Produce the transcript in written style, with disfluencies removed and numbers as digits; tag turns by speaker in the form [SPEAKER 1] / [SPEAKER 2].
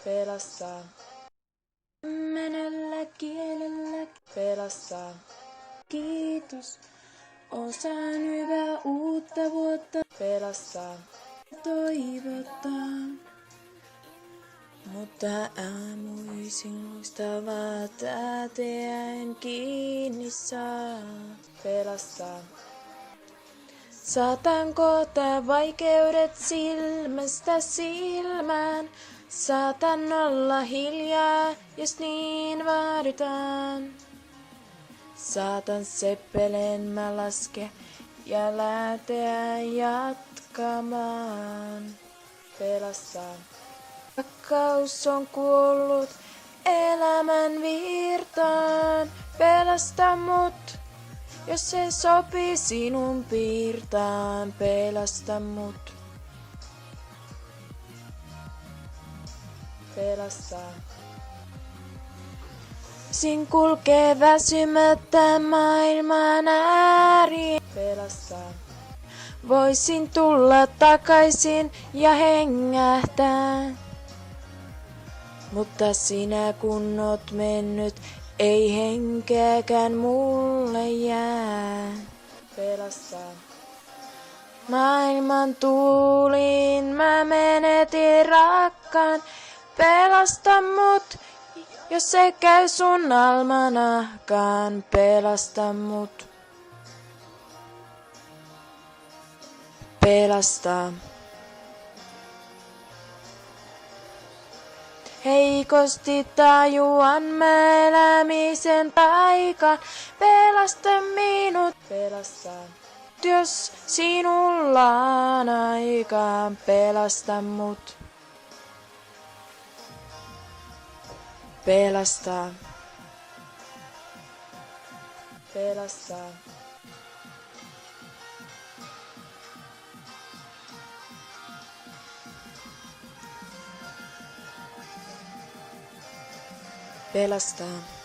[SPEAKER 1] pelastaa. Kymmenellä kielellä pelastaa. Kiitos, osaan hyvää uutta vuotta pelastaa. Toivotaan, mutta aamuisin muistavaa täteäen kiinni saa pelastaa. Saatan koota vaikeudet silmästä silmään. Saatan olla hiljaa, jos niin vaaditaan. Saatan seppeleen mä laske ja lähteä jatkamaan. Pelastaa. Rakkaus on kuollut elämän virtaan. Pelasta mut, jos se sopii sinun piirtaan. Pelasta mut. Pelastaa. Sin kulkee väsymättä maailman ääriin. Pelastaa. Voisin tulla takaisin ja hengähtää. Mutta sinä kun oot mennyt, ei henkeäkään mulle jää. Pelastaa. Maailman tuuliin mä menetin rakkaan. Pelasta mut, jos se käy sun almanahkaan. Pelasta mut. Pelastaa. Heikosti tajuan mä elämisen paikan. Pelasta minut. Pelastaa. Jos sinulla on aikaa, pelasta mut. Pelastaa. Pelastaa. Pelastaa.